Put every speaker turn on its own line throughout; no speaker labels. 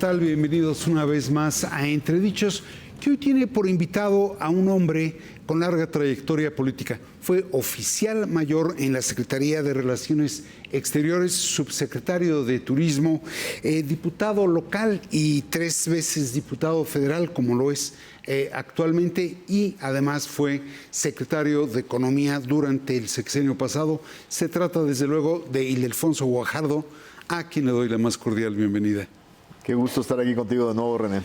tal? Bienvenidos una vez más a Entredichos, que hoy tiene por invitado a un hombre con larga trayectoria política. Fue oficial mayor en la Secretaría de Relaciones Exteriores, subsecretario de Turismo, diputado local y 3 veces diputado federal, como lo es actualmente, y además fue secretario de Economía durante el sexenio pasado. Se trata, desde luego, de Ildefonso Guajardo, a quien le doy la más cordial bienvenida.
Qué gusto estar aquí contigo de nuevo, René.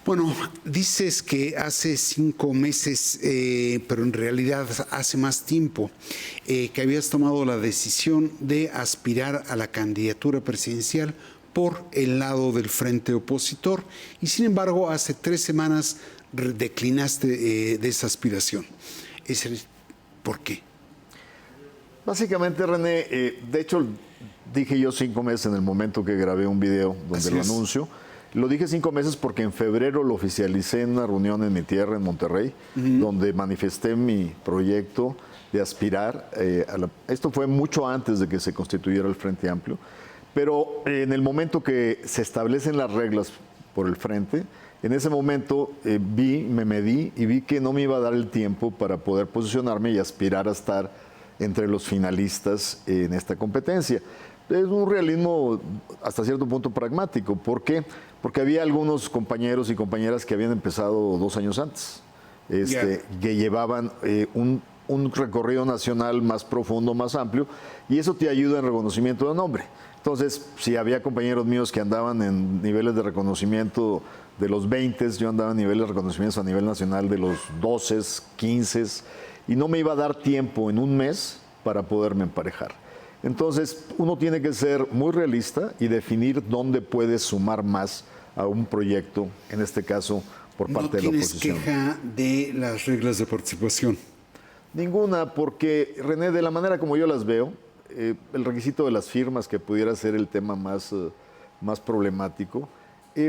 Bueno, dices que hace 5 meses, pero en realidad hace más tiempo, que habías tomado la decisión de aspirar a la candidatura presidencial por el lado del frente opositor, y sin embargo hace 3 semanas declinaste de esa aspiración. ¿Por qué?
Básicamente, René, de hecho dije yo 5 meses en el momento que grabé un video donde lo anuncio. Lo dije 5 meses porque en febrero lo oficialicé en una reunión en mi tierra, en Monterrey, donde manifesté mi proyecto de aspirar Esto fue mucho antes de que se constituyera el Frente Amplio, pero en el momento que se establecen las reglas por el Frente, en ese momento me medí y vi que no me iba a dar el tiempo para poder posicionarme y aspirar a estar entre los finalistas en esta competencia. Es un realismo hasta cierto punto pragmático. ¿Por qué? Porque había algunos compañeros y compañeras que habían empezado 2 años antes, que llevaban un recorrido nacional más profundo, más amplio, y eso te ayuda en reconocimiento de nombre. Entonces, si había compañeros míos que andaban en niveles de reconocimiento de los 20, yo andaba en niveles de reconocimiento a nivel nacional de los 12, 15, y no me iba a dar tiempo en un mes para poderme emparejar. Entonces, uno tiene que ser muy realista y definir dónde puede sumar más a un proyecto, en este caso, por parte de la oposición.
¿No tienes queja de las reglas de participación?
Ninguna, porque, René, de la manera como yo las veo, el requisito de las firmas, que pudiera ser el tema más problemático,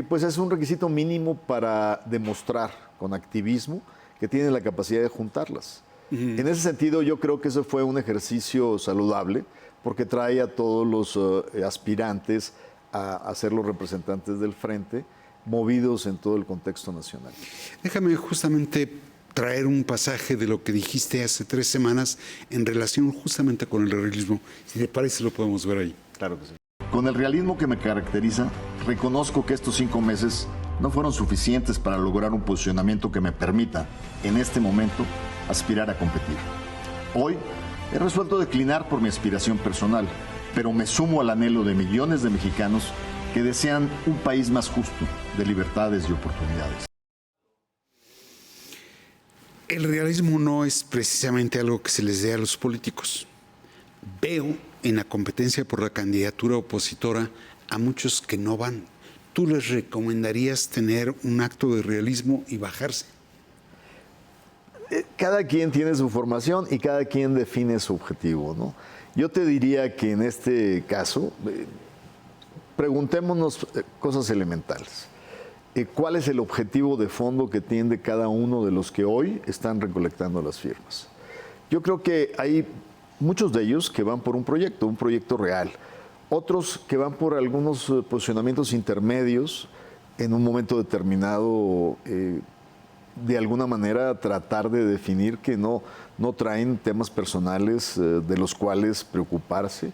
pues es un requisito mínimo para demostrar con activismo que tiene la capacidad de juntarlas. En ese sentido, yo creo que ese fue un ejercicio saludable, porque trae a todos los aspirantes a ser los representantes del Frente, movidos en todo el contexto nacional.
Déjame justamente traer un pasaje de lo que dijiste hace 3 semanas en relación justamente con el realismo. Si te parece, lo podemos ver ahí.
Claro que sí. Con el realismo que me caracteriza, reconozco que estos 5 meses no fueron suficientes para lograr un posicionamiento que me permita, en este momento, aspirar a competir. Hoy, he resuelto declinar por mi aspiración personal, pero me sumo al anhelo de millones de mexicanos que desean un país más justo, de libertades y oportunidades.
El realismo no es precisamente algo que se les dé a los políticos. Veo en la competencia por la candidatura opositora a muchos que no van. ¿Tú les recomendarías tener un acto de realismo y bajarse?
Cada quien tiene su formación y cada quien define su objetivo, ¿no? Yo te diría que en este caso, preguntémonos cosas elementales. ¿Cuál es el objetivo de fondo que tiene cada uno de los que hoy están recolectando las firmas? Yo creo que hay muchos de ellos que van por un proyecto real. Otros que van por algunos posicionamientos intermedios en un momento determinado, de alguna manera tratar de definir que no traen temas personales de los cuales preocuparse.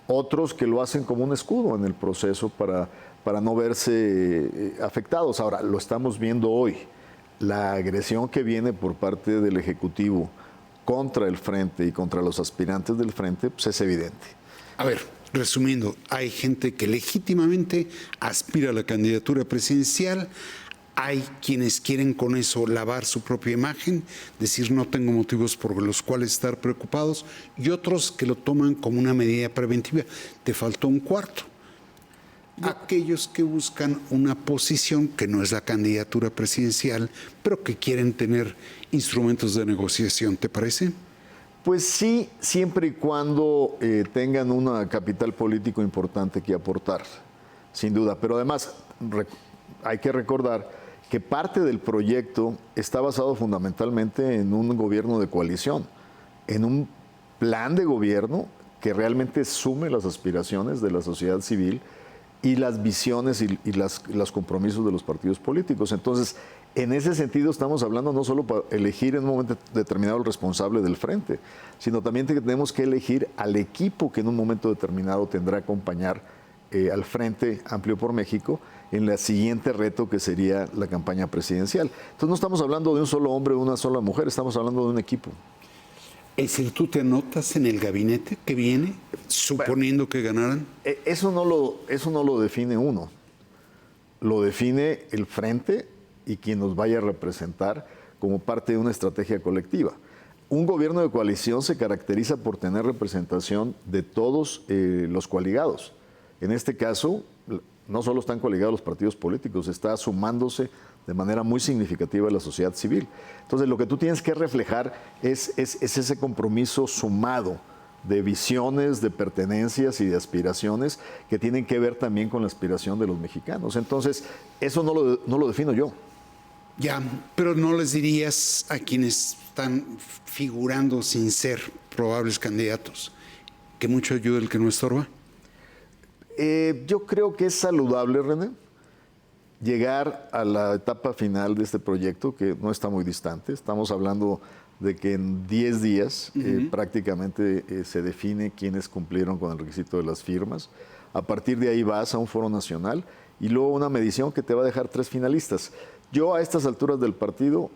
Otros que lo hacen como un escudo en el proceso para no verse afectados. Ahora, lo estamos viendo hoy. La agresión que viene por parte del Ejecutivo contra el Frente y contra los aspirantes del Frente, pues es evidente.
A ver, resumiendo, hay gente que legítimamente aspira a la candidatura presidencial. Hay quienes quieren con eso lavar su propia imagen, decir no tengo motivos por los cuales estar preocupados, y otros que lo toman como una medida preventiva. Te faltó un cuarto. Aquellos que buscan una posición que no es la candidatura presidencial, pero que quieren tener instrumentos de negociación, ¿te parece?
Pues sí, siempre y cuando tengan un capital político importante que aportar, sin duda. Pero además hay que recordar que parte del proyecto está basado fundamentalmente en un gobierno de coalición, en un plan de gobierno que realmente sume las aspiraciones de la sociedad civil y las visiones y los compromisos de los partidos políticos. Entonces, en ese sentido estamos hablando no solo para elegir en un momento determinado el responsable del frente, sino también que tenemos que elegir al equipo que en un momento determinado tendrá que acompañar al Frente Amplio por México en el siguiente reto que sería la campaña presidencial. Entonces no estamos hablando de un solo hombre o una sola mujer, estamos hablando de un equipo.
Es decir, ¿tú te anotas en el gabinete que viene, suponiendo que ganaran?
Eso no lo define uno, lo define el Frente y quien nos vaya a representar como parte de una estrategia colectiva. Un gobierno de coalición se caracteriza por tener representación de todos los coaligados. En este caso, no solo están coaligados los partidos políticos, está sumándose de manera muy significativa la sociedad civil. Entonces, lo que tú tienes que reflejar es ese compromiso sumado de visiones, de pertenencias y de aspiraciones que tienen que ver también con la aspiración de los mexicanos. Entonces, eso no lo defino yo.
Ya, pero no les dirías a quienes están figurando sin ser probables candidatos que mucho ayuda el que no estorba.
Yo creo que es saludable, René, llegar a la etapa final de este proyecto, que no está muy distante. Estamos hablando de que en 10 días prácticamente se define quiénes cumplieron con el requisito de las firmas. A partir de ahí vas a un foro nacional y luego una medición que te va a dejar 3 finalistas. Yo a estas alturas del partido,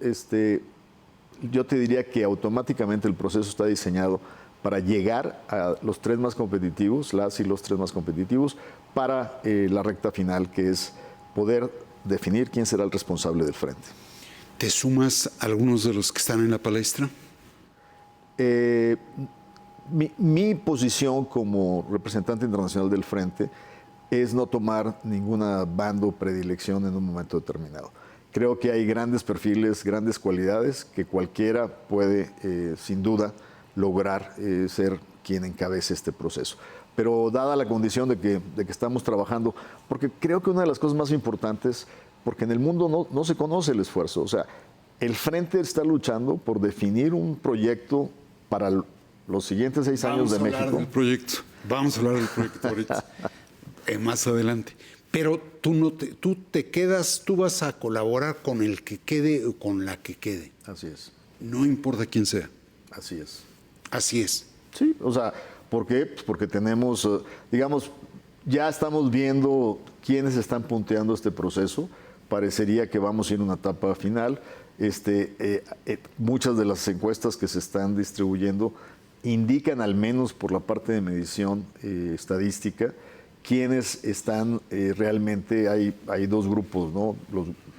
yo te diría que automáticamente el proceso está diseñado para llegar a los 3 más competitivos, las y los 3 más competitivos, para la recta final, que es poder definir quién será el responsable del frente.
¿Te sumas a algunos de los que están en la palestra?
Mi posición como representante internacional del frente es no tomar ninguna bando o predilección en un momento determinado. Creo que hay grandes perfiles, grandes cualidades que cualquiera puede, sin duda, lograr ser quien encabece este proceso. Pero dada la condición de que estamos trabajando, porque creo que una de las cosas más importantes, porque en el mundo no se conoce el esfuerzo, o sea, el Frente está luchando por definir un proyecto para los siguientes 6 años de México.
Vamos a hablar del proyecto ahorita, más adelante. Pero tú te quedas, tú vas a colaborar con el que quede o con la que quede.
Así es.
No importa quién sea.
Así es.
Así es.
Sí, o sea, ¿por qué? Pues porque tenemos, digamos, ya estamos viendo quiénes están punteando este proceso. Parecería que vamos a ir a una etapa final. Muchas de las encuestas que se están distribuyendo indican, al menos por la parte de medición estadística, quienes están realmente, hay 2 grupos, ¿no?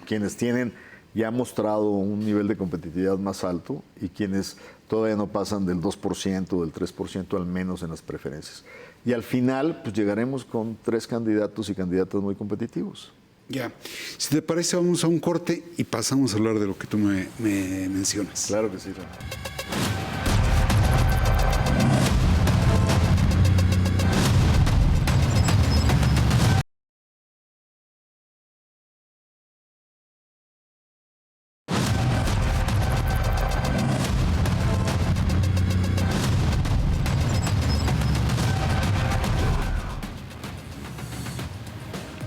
Quienes tienen ya mostrado un nivel de competitividad más alto y quienes todavía no pasan del 2%, del 3% al menos en las preferencias. Y al final, pues llegaremos con 3 candidatos y candidatas muy competitivos.
Ya. Si te parece, vamos a un corte y pasamos a hablar de lo que tú me mencionas.
Claro que sí, René.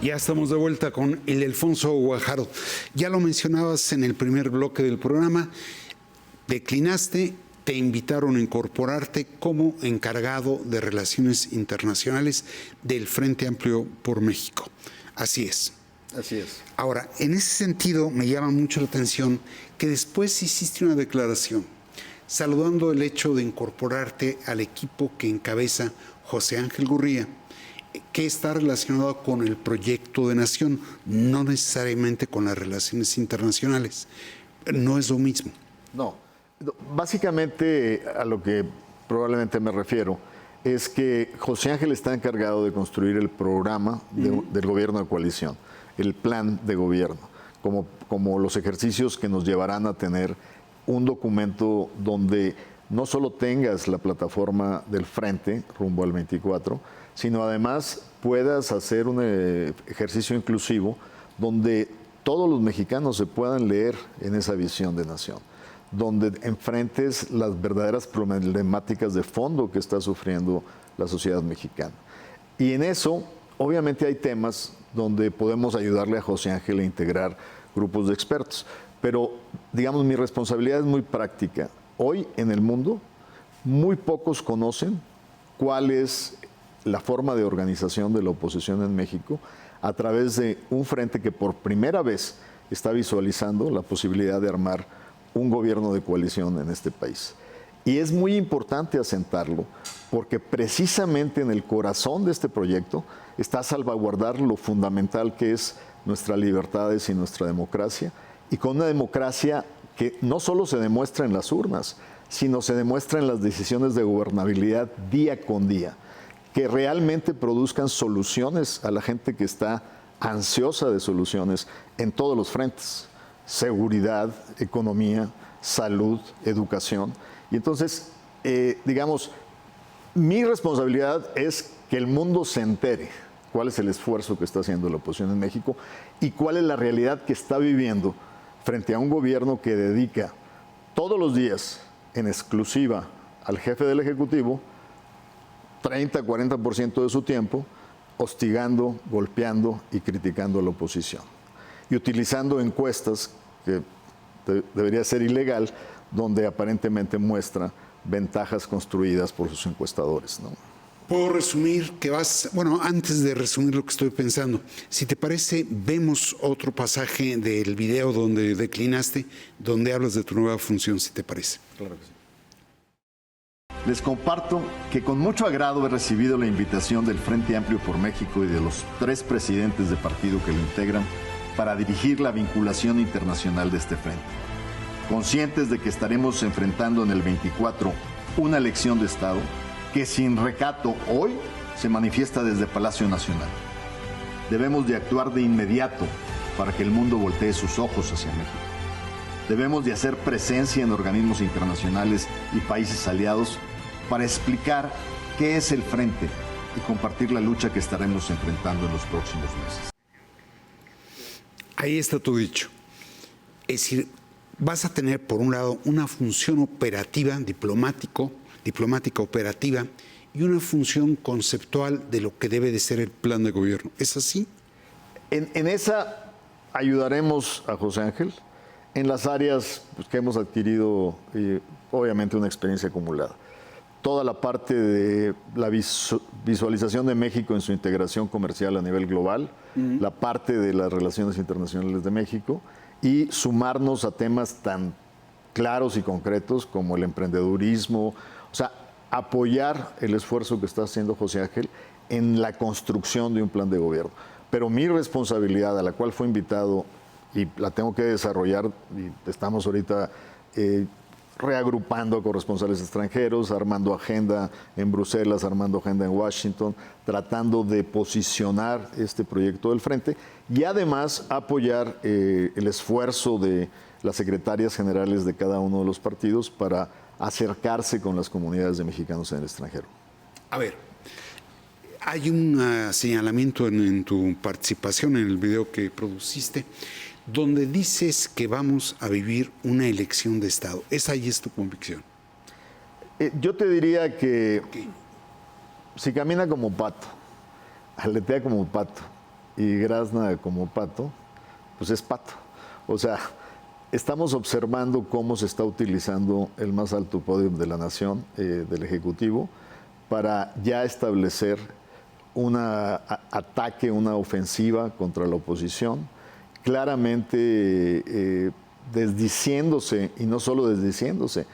Ya estamos de vuelta con Ildefonso Guajardo. Ya lo mencionabas en el primer bloque del programa, declinaste, te invitaron a incorporarte como encargado de Relaciones Internacionales del Frente Amplio por México. Así es.
Así es.
Ahora, en ese sentido me llama mucho la atención que después hiciste una declaración saludando el hecho de incorporarte al equipo que encabeza José Ángel Gurría, que está relacionado con el proyecto de nación, no necesariamente con las relaciones internacionales. No es lo mismo.
No. Básicamente, a lo que probablemente me refiero, es que José Ángel está encargado de construir el programa del gobierno de coalición, el plan de gobierno, como los ejercicios que nos llevarán a tener un documento donde no solo tengas la plataforma del frente rumbo al 24, sino además puedas hacer un ejercicio inclusivo donde todos los mexicanos se puedan leer en esa visión de nación, donde enfrentes las verdaderas problemáticas de fondo que está sufriendo la sociedad mexicana. Y en eso obviamente hay temas donde podemos ayudarle a José Ángel a integrar grupos de expertos, pero digamos mi responsabilidad es muy práctica. Hoy en el mundo muy pocos conocen cuál es la forma de organización de la oposición en México a través de un frente que por primera vez está visualizando la posibilidad de armar un gobierno de coalición en este país. Y es muy importante asentarlo porque precisamente en el corazón de este proyecto está salvaguardar lo fundamental que es nuestras libertades y nuestra democracia, y con una democracia que no solo se demuestra en las urnas, sino se demuestra en las decisiones de gobernabilidad día con día, que realmente produzcan soluciones a la gente que está ansiosa de soluciones en todos los frentes: seguridad, economía, salud, educación. Y entonces, digamos, mi responsabilidad es que el mundo se entere cuál es el esfuerzo que está haciendo la oposición en México y cuál es la realidad que está viviendo frente a un gobierno que dedica todos los días en exclusiva al jefe del Ejecutivo 30-40% de su tiempo hostigando, golpeando y criticando a la oposición. Y utilizando encuestas que debería ser ilegal, donde aparentemente muestra ventajas construidas por sus encuestadores, ¿no?
Puedo resumir que antes de resumir lo que estoy pensando, si te parece, vemos otro pasaje del video donde declinaste, donde hablas de tu nueva función, si te parece.
Claro que sí. Les comparto que con mucho agrado he recibido la invitación del Frente Amplio por México y de los 3 presidentes de partido que lo integran para dirigir la vinculación internacional de este frente. Conscientes de que estaremos enfrentando en el 24 una elección de Estado que sin recato hoy se manifiesta desde Palacio Nacional. Debemos de actuar de inmediato para que el mundo voltee sus ojos hacia México. Debemos de hacer presencia en organismos internacionales y países aliados para explicar qué es el frente y compartir la lucha que estaremos enfrentando en los próximos meses.
Ahí está tu dicho. Es decir, vas a tener por un lado una función operativa, diplomática operativa, y una función conceptual de lo que debe de ser el plan de gobierno. ¿Es así?
En esa ayudaremos a José Ángel en las áreas que hemos adquirido, obviamente una experiencia acumulada. Toda la parte de la visualización de México en su integración comercial a nivel global, la parte de las relaciones internacionales de México, y sumarnos a temas tan claros y concretos como el emprendedurismo, o sea, apoyar el esfuerzo que está haciendo José Ángel en la construcción de un plan de gobierno. Pero mi responsabilidad, a la cual fue invitado y la tengo que desarrollar, y estamos ahorita reagrupando a corresponsales extranjeros, armando agenda en Bruselas, armando agenda en Washington, tratando de posicionar este proyecto del frente y además apoyar el esfuerzo de las secretarias generales de cada uno de los partidos para acercarse con las comunidades de mexicanos en el extranjero.
A ver, hay un señalamiento en tu participación en el video que produciste, donde dices que vamos a vivir una elección de Estado. ¿Esa ahí es tu convicción?
Yo te diría que si camina como pato, aletea como pato y grazna como pato, pues es pato. O sea, estamos observando cómo se está utilizando el más alto podio de la nación, del Ejecutivo, para ya establecer un ataque, una ofensiva contra la oposición, claramente desdiciéndose, y no solo desdiciéndose,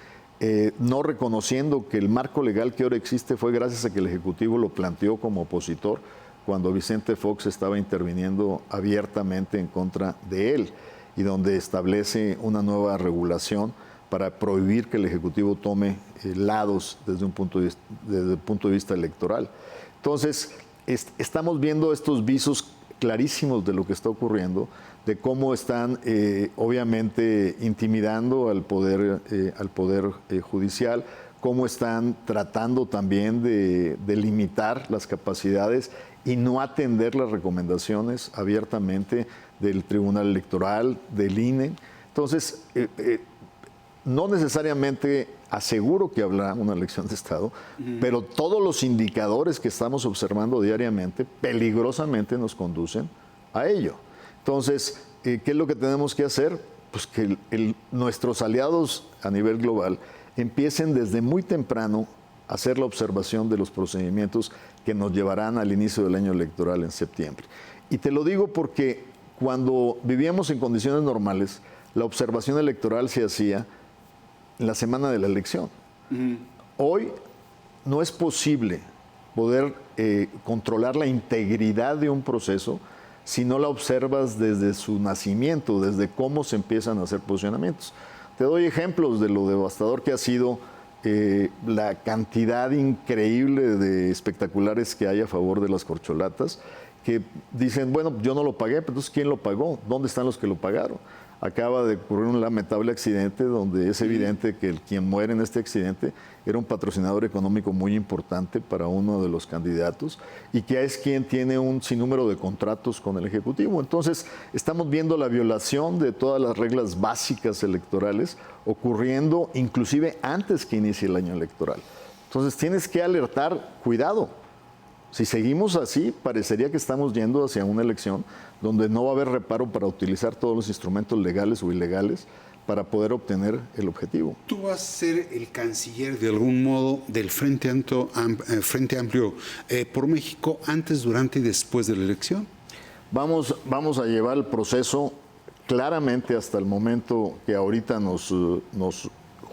no reconociendo que el marco legal que ahora existe fue gracias a que el Ejecutivo lo planteó como opositor cuando Vicente Fox estaba interviniendo abiertamente en contra de él, y donde establece una nueva regulación para prohibir que el Ejecutivo tome lados desde el punto de vista electoral. Entonces, estamos viendo estos visos clarísimos de lo que está ocurriendo, de cómo están obviamente intimidando al poder judicial, cómo están tratando también de limitar las capacidades y no atender las recomendaciones abiertamente del Tribunal Electoral, del INE. Entonces, no necesariamente aseguro que habrá una elección de Estado, pero todos los indicadores que estamos observando diariamente peligrosamente nos conducen a ello. Entonces, ¿qué es lo que tenemos que hacer? Pues que nuestros aliados a nivel global empiecen desde muy temprano a hacer la observación de los procedimientos que nos llevarán al inicio del año electoral en septiembre. Y te lo digo porque cuando vivíamos en condiciones normales, la observación electoral se hacía en la semana de la elección. Hoy no es posible poder controlar la integridad de un proceso si no la observas desde su nacimiento, desde cómo se empiezan a hacer posicionamientos. Te doy ejemplos de lo devastador que ha sido la cantidad increíble de espectaculares que hay a favor de las corcholatas, que dicen, bueno, yo no lo pagué, pero entonces ¿quién lo pagó? ¿Dónde están los que lo pagaron? Acaba de ocurrir un lamentable accidente donde es evidente que quien muere en este accidente era un patrocinador económico muy importante para uno de los candidatos y que es quien tiene un sinnúmero de contratos con el Ejecutivo. Entonces, estamos viendo la violación de todas las reglas básicas electorales ocurriendo inclusive antes que inicie el año electoral. Entonces, tienes que alertar, cuidado. Si seguimos así, parecería que estamos yendo hacia una elección donde no va a haber reparo para utilizar todos los instrumentos legales o ilegales para poder obtener el objetivo.
¿Tú vas a ser el canciller de algún modo del Frente Amplio por México antes, durante y después de la elección?
Vamos a llevar el proceso claramente hasta el momento que ahorita nos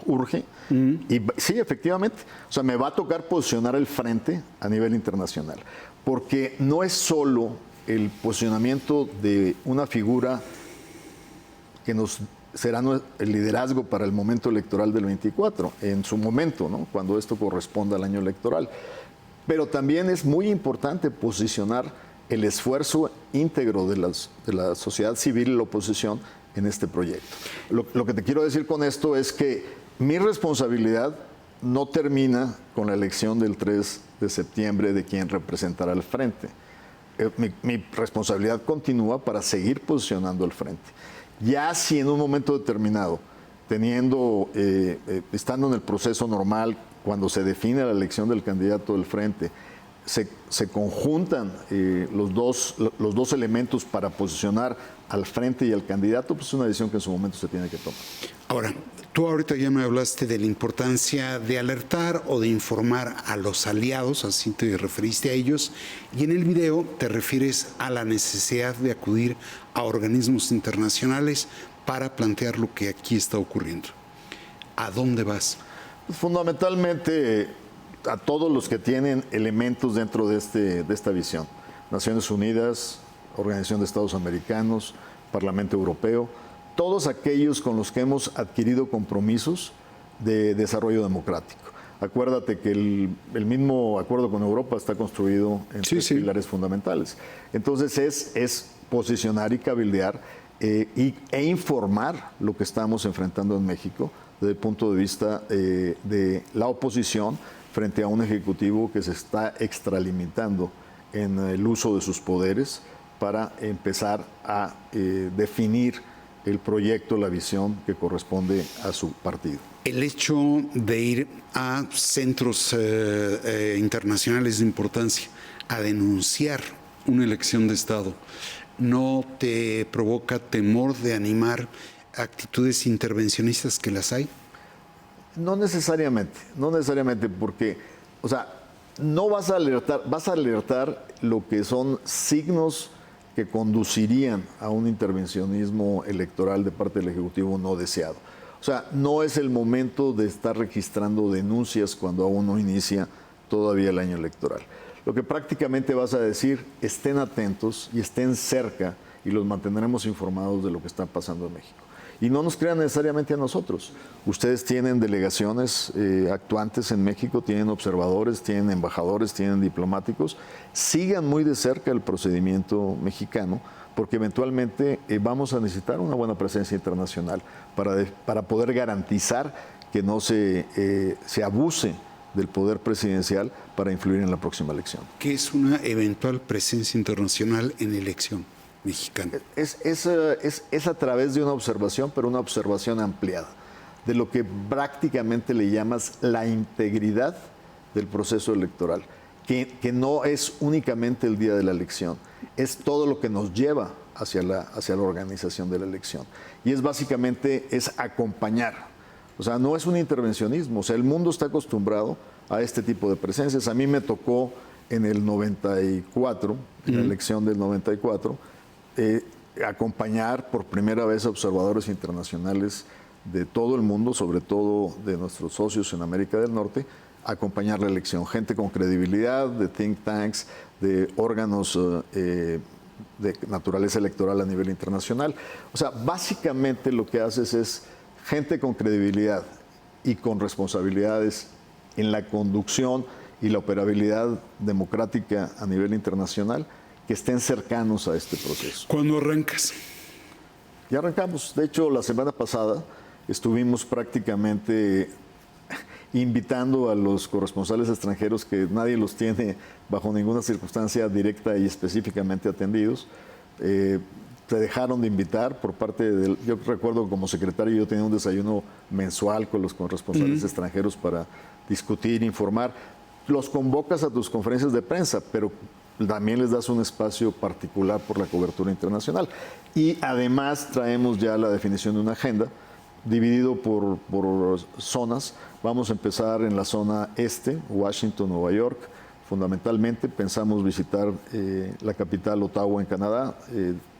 urge. Y sí, efectivamente, o sea, me va a tocar posicionar el frente a nivel internacional, porque no es solo el posicionamiento de una figura que nos será el liderazgo para el momento electoral del 24, en su momento, ¿no? Cuando esto corresponda al año electoral, pero también es muy importante posicionar el esfuerzo íntegro de la sociedad civil y la oposición en este proyecto. Lo que te quiero decir con esto es que mi responsabilidad no termina con la elección del 3 de septiembre de quien representará al frente. Mi responsabilidad continúa para seguir posicionando al frente. Ya si en un momento determinado, estando en el proceso normal, cuando se define la elección del candidato del frente, se conjuntan los dos elementos para posicionar al frente y al candidato, pues es una decisión que en su momento se tiene que tomar.
Ahora, tú ahorita ya me hablaste de la importancia de alertar o de informar a los aliados, así te referiste a ellos, y en el video te refieres a la necesidad de acudir a organismos internacionales para plantear lo que aquí está ocurriendo. ¿A dónde vas?
Fundamentalmente a todos los que tienen elementos dentro de esta visión. Naciones Unidas, Organización de Estados Americanos, Parlamento Europeo, todos aquellos con los que hemos adquirido compromisos de desarrollo democrático. Acuérdate que el mismo acuerdo con Europa está construido en tres pilares fundamentales. Entonces es posicionar y cabildear e informar lo que estamos enfrentando en México desde el punto de vista de la oposición frente a un ejecutivo que se está extralimitando en el uso de sus poderes para empezar a definir el proyecto, la visión que corresponde a su partido.
El hecho de ir a centros internacionales de importancia a denunciar una elección de Estado, ¿no te provoca temor de animar actitudes intervencionistas que las hay?
No necesariamente porque, o sea, no vas a alertar lo que son signos que conducirían a un intervencionismo electoral de parte del Ejecutivo no deseado. O sea, no es el momento de estar registrando denuncias cuando aún no inicia todavía el año electoral. Lo que prácticamente vas a decir, estén atentos y estén cerca y los mantendremos informados de lo que está pasando en México. Y no nos crean necesariamente a nosotros. Ustedes tienen delegaciones actuantes en México, tienen observadores, tienen embajadores, tienen diplomáticos. Sigan muy de cerca el procedimiento mexicano, porque eventualmente vamos a necesitar una buena presencia internacional para poder garantizar que no se abuse del poder presidencial para influir en la próxima elección.
¿Qué es una eventual presencia internacional en elección mexicana?
Es a través de una observación, pero una observación ampliada. de lo que prácticamente le llamas la integridad del proceso electoral, que no es únicamente el día de la elección, es todo lo que nos lleva hacia la organización de la elección. Y es básicamente acompañar. O sea, no es un intervencionismo. O sea, el mundo está acostumbrado a este tipo de presencias. A mí me tocó en el 94, en la elección del 94, acompañar por primera vez a observadores internacionales de todo el mundo, sobre todo de nuestros socios en América del Norte, acompañar la elección. Gente con credibilidad, de think tanks, de órganos de naturaleza electoral a nivel internacional. O sea, básicamente lo que haces es gente con credibilidad y con responsabilidades en la conducción y la operabilidad democrática a nivel internacional, que estén cercanos a este proceso.
¿Cuándo arrancas?
Ya arrancamos. De hecho, la semana pasada estuvimos prácticamente invitando a los corresponsales extranjeros, que nadie los tiene bajo ninguna circunstancia directa y específicamente atendidos. Se dejaron de invitar por parte del... Yo recuerdo como secretario yo tenía un desayuno mensual con los corresponsales extranjeros para discutir, informar. Los convocas a tus conferencias de prensa, pero también les das un espacio particular por la cobertura internacional. Y además traemos ya la definición de una agenda dividido por zonas. Vamos a empezar en la zona este, Washington, Nueva York. Fundamentalmente pensamos visitar la capital, Ottawa, en Canadá,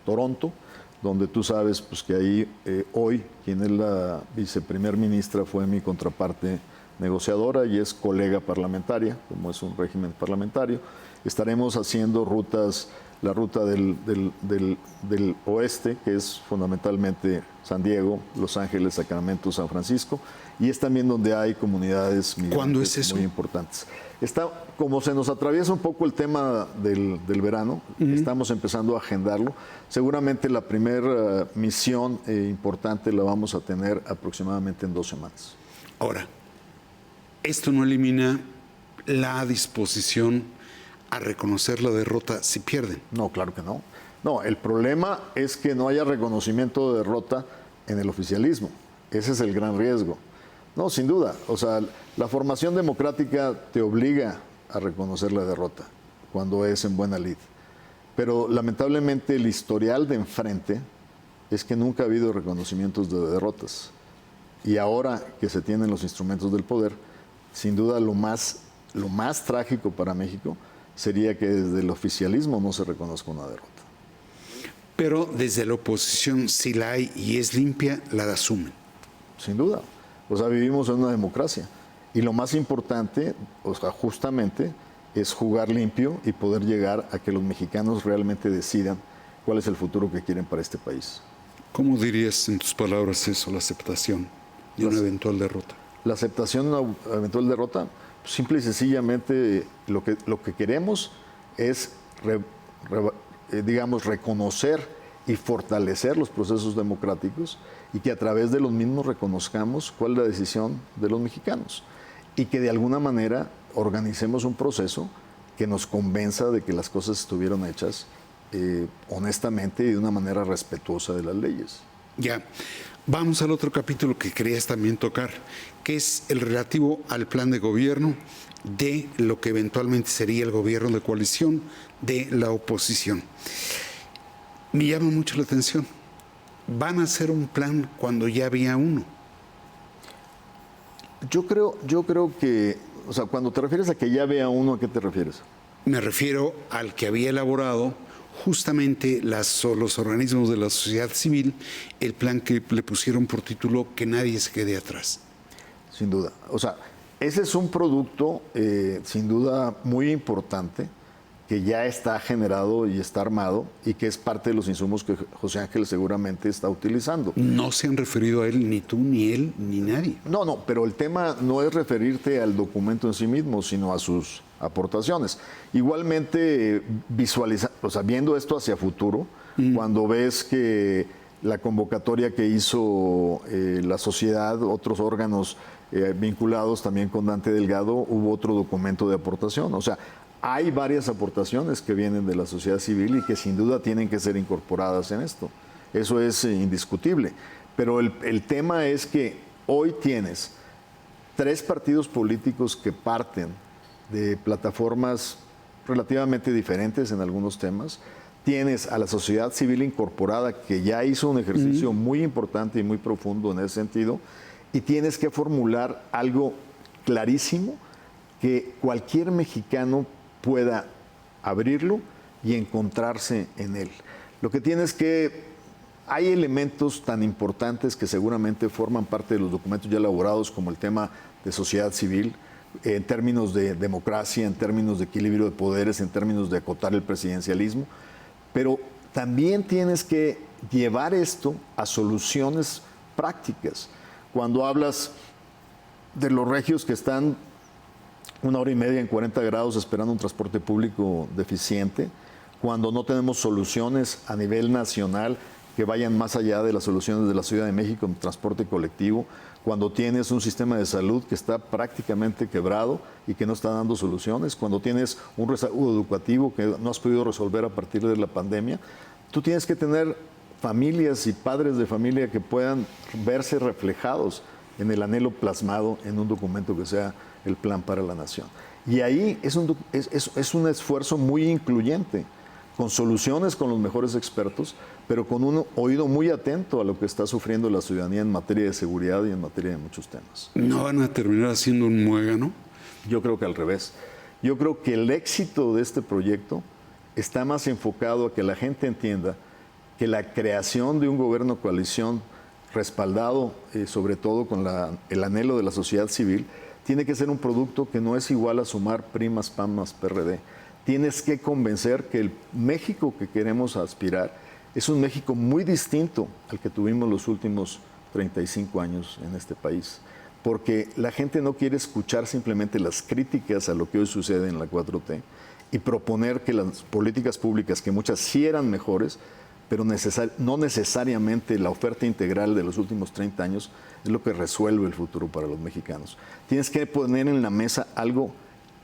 Toronto, donde tú sabes pues, que ahí hoy quien es la viceprimer ministra fue mi contraparte negociadora y es colega parlamentaria, como es un régimen parlamentario. Estaremos haciendo rutas, la ruta del oeste, que es fundamentalmente San Diego, Los Ángeles, Sacramento, San Francisco, y es también donde hay comunidades migrantes muy importantes. Como se nos atraviesa un poco el tema del verano, estamos empezando a agendarlo. Seguramente la primera misión importante la vamos a tener aproximadamente en 2 semanas.
Ahora, esto no elimina la disposición a reconocer la derrota si pierden.
No, claro que no. No, el problema es que no haya reconocimiento de derrota en el oficialismo. Ese es el gran riesgo. No, sin duda. O sea, la formación democrática te obliga a reconocer la derrota cuando es en buena lid. Pero lamentablemente el historial de enfrente es que nunca ha habido reconocimientos de derrotas. Y ahora que se tienen los instrumentos del poder, sin duda lo más trágico para México sería que desde el oficialismo no se reconozca una derrota.
Pero desde la oposición, si la hay y es limpia, la asumen.
Sin duda. O sea, vivimos en una democracia. Y lo más importante, o sea, justamente, es jugar limpio y poder llegar a que los mexicanos realmente decidan cuál es el futuro que quieren para este país.
¿Cómo dirías en tus palabras eso, la aceptación de una eventual derrota?
La aceptación de una eventual derrota, simple y sencillamente lo que queremos es, digamos, reconocer y fortalecer los procesos democráticos y que a través de los mismos reconozcamos cuál es la decisión de los mexicanos y que de alguna manera organicemos un proceso que nos convenza de que las cosas estuvieron hechas honestamente y de una manera respetuosa de las leyes.
Ya, vamos al otro capítulo que querías también tocar, que es el relativo al plan de gobierno de lo que eventualmente sería el gobierno de coalición de la oposición. Me llama mucho la atención. ¿Van a hacer un plan cuando ya había uno?
Yo creo que, o sea, cuando te refieres a que ya había uno, ¿a qué te refieres?
Me refiero al que había elaborado justamente los organismos de la sociedad civil, el plan que le pusieron por título Que nadie se quede atrás.
Sin duda. O sea, ese es un producto, sin duda, muy importante, que ya está generado y está armado y que es parte de los insumos que José Ángel seguramente está utilizando.
No se han referido a él, ni tú, ni él, ni nadie.
No, pero el tema no es referirte al documento en sí mismo, sino a sus aportaciones. Igualmente, viendo esto hacia futuro, cuando ves que la convocatoria que hizo la sociedad, otros órganos vinculados también con Dante Delgado, hubo otro documento de aportación. O sea, hay varias aportaciones que vienen de la sociedad civil y que sin duda tienen que ser incorporadas en esto. Eso es indiscutible. Pero el tema es que hoy tienes 3 partidos políticos que parten de plataformas relativamente diferentes en algunos temas. Tienes a la sociedad civil incorporada que ya hizo un ejercicio muy importante y muy profundo en ese sentido. Y tienes que formular algo clarísimo que cualquier mexicano pueda abrirlo y encontrarse en él. Lo que tienes que... Hay elementos tan importantes que seguramente forman parte de los documentos ya elaborados, como el tema de sociedad civil, en términos de democracia, en términos de equilibrio de poderes, en términos de acotar el presidencialismo, pero también tienes que llevar esto a soluciones prácticas. Cuando hablas de los regios que están 1 hora y media en 40 grados esperando un transporte público deficiente, cuando no tenemos soluciones a nivel nacional que vayan más allá de las soluciones de la Ciudad de México en transporte colectivo, cuando tienes un sistema de salud que está prácticamente quebrado y que no está dando soluciones, cuando tienes un rezago educativo que no has podido resolver a partir de la pandemia, tú tienes que tener familias y padres de familia que puedan verse reflejados en el anhelo plasmado en un documento que sea el Plan para la Nación. Y ahí es un esfuerzo muy incluyente, con soluciones con los mejores expertos, pero con un oído muy atento a lo que está sufriendo la ciudadanía en materia de seguridad y en materia de muchos temas.
¿No van a terminar haciendo un muégano?
Yo creo que al revés. Yo creo que el éxito de este proyecto está más enfocado a que la gente entienda que la creación de un gobierno coalición respaldado sobre todo con el anhelo de la sociedad civil tiene que ser un producto que no es igual a sumar PRI más PAN más PRD. Tienes que convencer que el México que queremos aspirar es un México muy distinto al que tuvimos los últimos 35 años en este país. Porque la gente no quiere escuchar simplemente las críticas a lo que hoy sucede en la 4T y proponer que las políticas públicas, que muchas sí eran mejores, pero no necesariamente la oferta integral de los últimos 30 años es lo que resuelve el futuro para los mexicanos. Tienes que poner en la mesa algo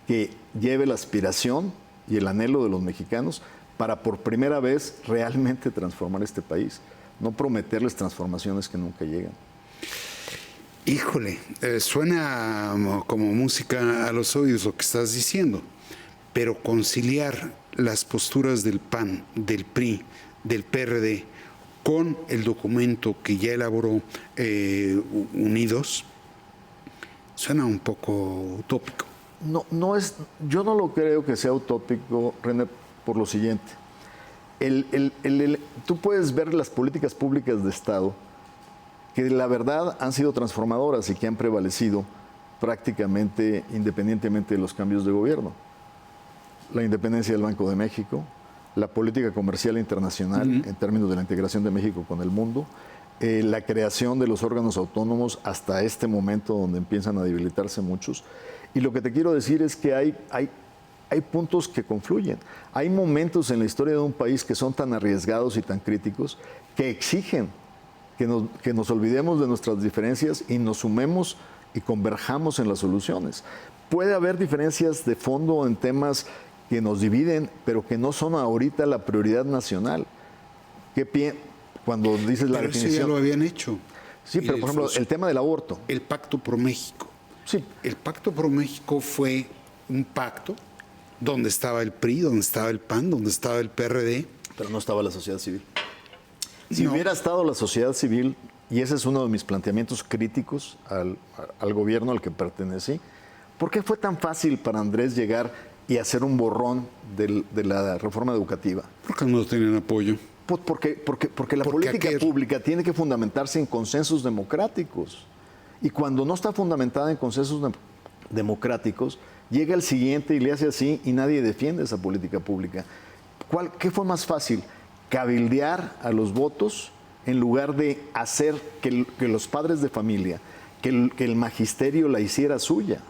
que lleve la aspiración y el anhelo de los mexicanos para por primera vez realmente transformar este país, no prometerles transformaciones que nunca llegan.
Híjole, suena como música a los oídos lo que estás diciendo, pero conciliar las posturas del PAN, del PRI, del PRD con el documento que ya elaboró Unidos suena un poco utópico.
Yo no lo creo que sea utópico, René, por lo siguiente. Tú puedes ver las políticas públicas de Estado que la verdad han sido transformadoras y que han prevalecido prácticamente independientemente de los cambios de gobierno. La independencia del Banco de México, la política comercial internacional en términos de la integración de México con el mundo, la creación de los órganos autónomos hasta este momento donde empiezan a debilitarse muchos. Y lo que te quiero decir es que hay puntos que confluyen. Hay momentos en la historia de un país que son tan arriesgados y tan críticos que exigen que nos olvidemos de nuestras diferencias y nos sumemos y converjamos en las soluciones. Puede haber diferencias de fondo en temas que nos dividen, pero que no son ahorita la prioridad nacional. Cuando dices la definición...
Eso ya lo habían hecho.
Sí, pero por ejemplo, el tema del aborto.
El Pacto por México.
Sí.
El Pacto por México fue un pacto donde estaba el PRI, donde estaba el PAN, donde estaba el PRD.
Pero no estaba la sociedad civil. Si hubiera estado la sociedad civil, y ese es uno de mis planteamientos críticos al gobierno al que pertenecí, ¿por qué fue tan fácil para Andrés llegar y hacer un borrón de la reforma educativa?
Porque no tenían apoyo.
Pues porque la política pública tiene que fundamentarse en consensos democráticos. Y cuando no está fundamentada en consensos democráticos, llega el siguiente y le hace así y nadie defiende esa política pública. ¿Qué fue más fácil? Cabildear a los votos en lugar de hacer que los padres de familia, que el magisterio la hiciera suya.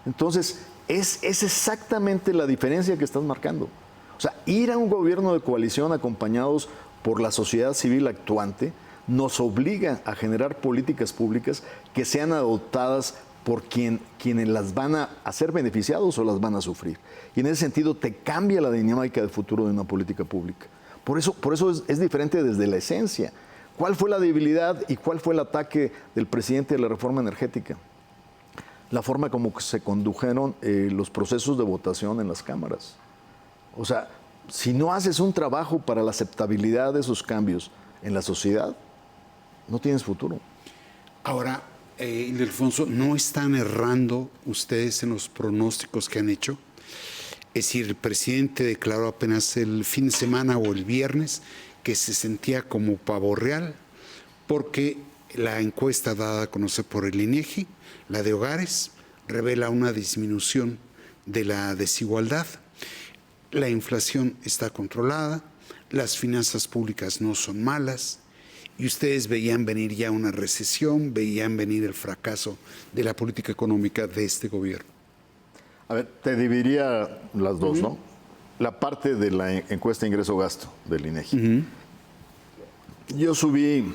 Entonces, es exactamente la diferencia que estás marcando. O sea, ir a un gobierno de coalición acompañados por la sociedad civil actuante nos obliga a generar políticas públicas que sean adoptadas por quienes las van a hacer beneficiados o las van a sufrir. Y en ese sentido te cambia la dinámica de futuro de una política pública. Por eso es diferente desde la esencia. ¿Cuál fue la debilidad y cuál fue el ataque del presidente de la reforma energética? La forma como se condujeron los procesos de votación en las cámaras. O sea, si no haces un trabajo para la aceptabilidad de esos cambios en la sociedad, no tienes futuro.
Ahora, Ildefonso, ¿no están errando ustedes en los pronósticos que han hecho? Es decir, el presidente declaró apenas el fin de semana o el viernes que se sentía como pavo real porque la encuesta dada a conocer por el INEGI, la de hogares, revela una disminución de la desigualdad. La inflación está controlada, las finanzas públicas no son malas y ustedes veían venir ya una recesión, veían venir el fracaso de la política económica de este gobierno.
A ver, te dividiría las dos, ¿no? La parte de la encuesta ingreso-gasto del INEGI. Yo subí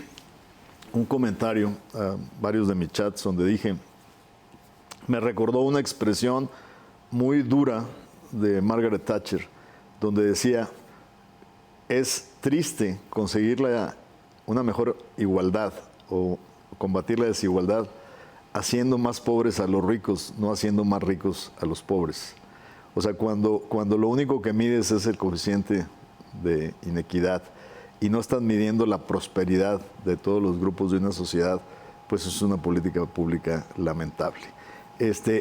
un comentario a varios de mis chats donde dije, me recordó una expresión muy dura de Margaret Thatcher, donde decía, es triste conseguir una mejor igualdad o combatir la desigualdad haciendo más pobres a los ricos, no haciendo más ricos a los pobres. O sea, cuando lo único que mides es el coeficiente de inequidad y no estás midiendo la prosperidad de todos los grupos de una sociedad, pues es una política pública lamentable.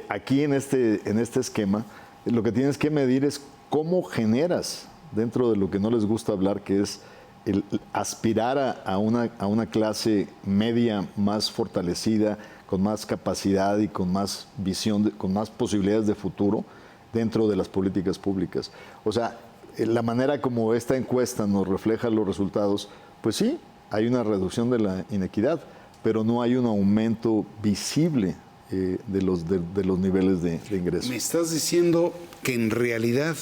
Aquí en este esquema, lo que tienes que medir es cómo generas, dentro de lo que no les gusta hablar, que es el aspirar a una clase media más fortalecida, con más capacidad y con más visión, con más posibilidades de futuro dentro de las políticas públicas. O sea, la manera como esta encuesta nos refleja los resultados, pues sí, hay una reducción de la inequidad, pero no hay un aumento visible de los niveles de ingresos.
¿Me estás diciendo que en realidad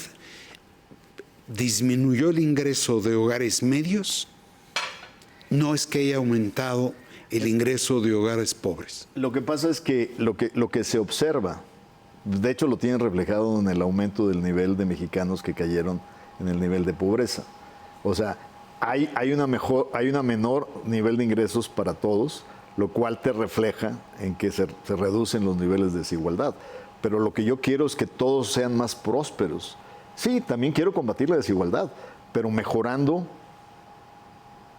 disminuyó el ingreso de hogares medios? No es que haya aumentado el ingreso de hogares pobres.
Lo que pasa es que lo que se observa, de hecho lo tienen reflejado en el aumento del nivel de mexicanos que cayeron en el nivel de pobreza. O sea, hay una menor nivel de ingresos para todos, lo cual te refleja en que se reducen los niveles de desigualdad. Pero lo que yo quiero es que todos sean más prósperos. Sí, también quiero combatir la desigualdad, pero mejorando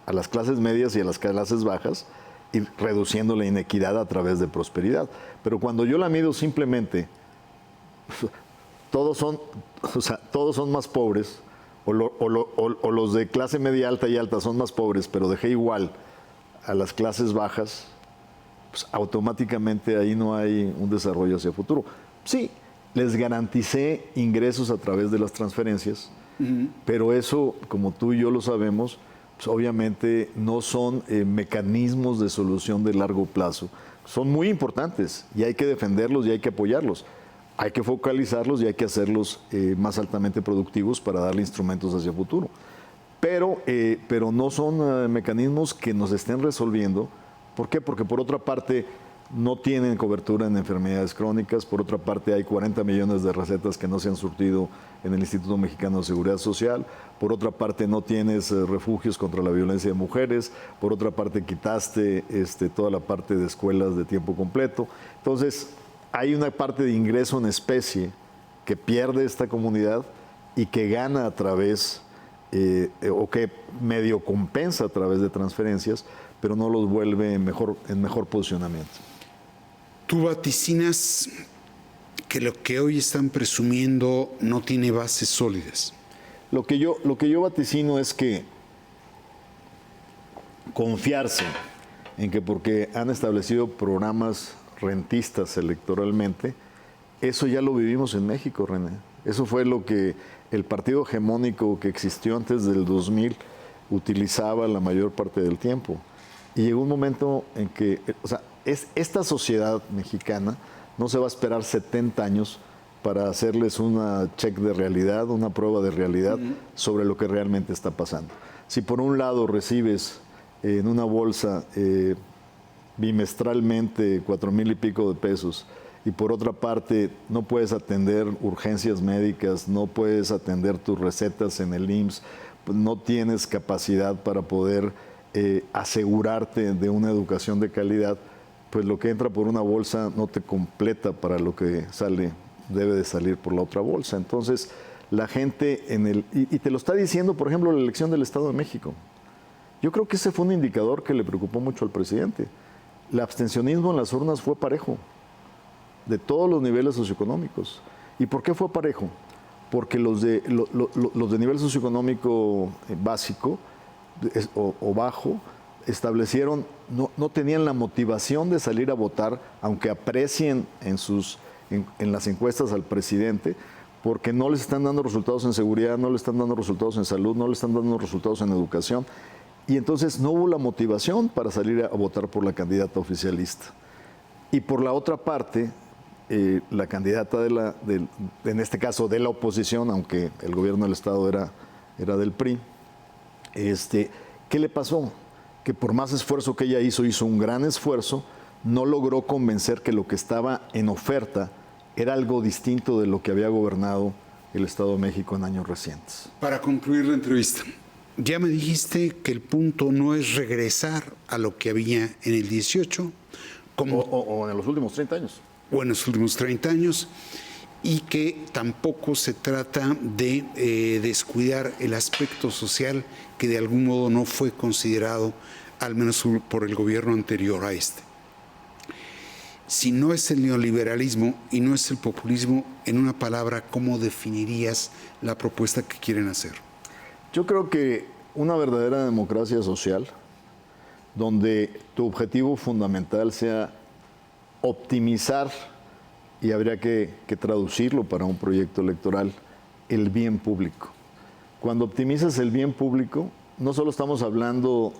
a las clases medias y a las clases bajas y reduciendo la inequidad a través de prosperidad. Pero cuando yo la mido simplemente, todos son más pobres, o los de clase media alta y alta son más pobres, pero dejé igual a las clases bajas, pues automáticamente ahí no hay un desarrollo hacia el futuro. Sí, les garanticé ingresos a través de las transferencias, pero eso, como tú y yo lo sabemos, pues obviamente no son mecanismos de solución de largo plazo. Son muy importantes y hay que defenderlos y hay que apoyarlos. Hay que focalizarlos y hay que hacerlos más altamente productivos para darle instrumentos hacia el futuro. Pero no son mecanismos que nos estén resolviendo. ¿Por qué? Porque por otra parte no tienen cobertura en enfermedades crónicas, por otra parte hay 40 millones de recetas que no se han surtido en el Instituto Mexicano de Seguridad Social, por otra parte no tienes refugios contra la violencia de mujeres, por otra parte quitaste toda la parte de escuelas de tiempo completo. Entonces, hay una parte de ingreso en especie que pierde esta comunidad y que gana a través, o que medio compensa a través de transferencias, pero no los vuelve en mejor posicionamiento.
¿Tú vaticinas que lo que hoy están presumiendo no tiene bases sólidas?
Lo que yo vaticino es que confiarse en que porque han establecido programas rentistas electoralmente, eso ya lo vivimos en México, René. Eso fue lo que el partido hegemónico que existió antes del 2000 utilizaba la mayor parte del tiempo. Y llegó un momento en que, o sea, esta sociedad mexicana no se va a esperar 70 años para hacerles una check de realidad, una prueba de realidad sobre lo que realmente está pasando. Si por un lado recibes en una bolsa bimestralmente 4,000 y pico de pesos y por otra parte no puedes atender urgencias médicas, no puedes atender tus recetas en el IMSS, pues no tienes capacidad para poder asegurarte de una educación de calidad, pues lo que entra por una bolsa no te completa para lo que debe de salir por la otra bolsa. Entonces, la gente y te lo está diciendo, por ejemplo, la elección del Estado de México. Yo creo que ese fue un indicador que le preocupó mucho al presidente. El abstencionismo en las urnas fue parejo, de todos los niveles socioeconómicos. ¿Y por qué fue parejo? Porque los de nivel socioeconómico básico o bajo establecieron, no tenían la motivación de salir a votar, aunque aprecien en las encuestas al presidente, porque no les están dando resultados en seguridad, no les están dando resultados en salud, no les están dando resultados en educación. Y entonces no hubo la motivación para salir a votar por la candidata oficialista. Y por la otra parte, la candidata en este caso de la oposición, aunque el gobierno del Estado era del PRI, ¿qué le pasó? Que por más esfuerzo que ella hizo un gran esfuerzo, no logró convencer que lo que estaba en oferta era algo distinto de lo que había gobernado el Estado de México en años recientes.
Para concluir la entrevista, ya me dijiste que el punto no es regresar a lo que había en el 18,
o en los últimos 30 años.
O en los últimos 30 años, y que tampoco se trata de descuidar el aspecto social que de algún modo no fue considerado, al menos por el gobierno anterior a este. Si no es el neoliberalismo y no es el populismo, en una palabra, ¿cómo definirías la propuesta que quieren hacer?
Yo creo que una verdadera democracia social, donde tu objetivo fundamental sea optimizar, y habría que traducirlo para un proyecto electoral, el bien público. Cuando optimizas el bien público, no solo estamos hablando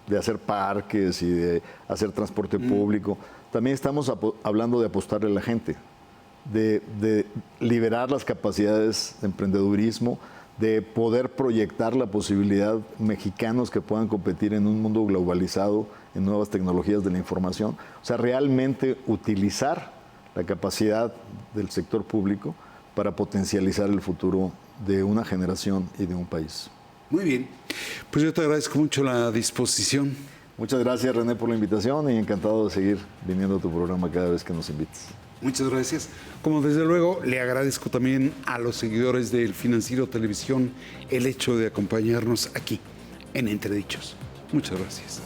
de hacer parques y de hacer transporte público, también estamos hablando de apostarle a la gente, de liberar las capacidades de emprendedurismo, de poder proyectar la posibilidad mexicanos que puedan competir en un mundo globalizado, en nuevas tecnologías de la información. O sea, realmente utilizar la capacidad del sector público para potencializar el futuro de una generación y de un país.
Muy bien, pues yo te agradezco mucho la disposición.
Muchas gracias, René, por la invitación y encantado de seguir viniendo a tu programa cada vez que nos invites.
Muchas gracias. Como desde luego le agradezco también a los seguidores del Financiero Televisión el hecho de acompañarnos aquí en Entredichos. Muchas gracias.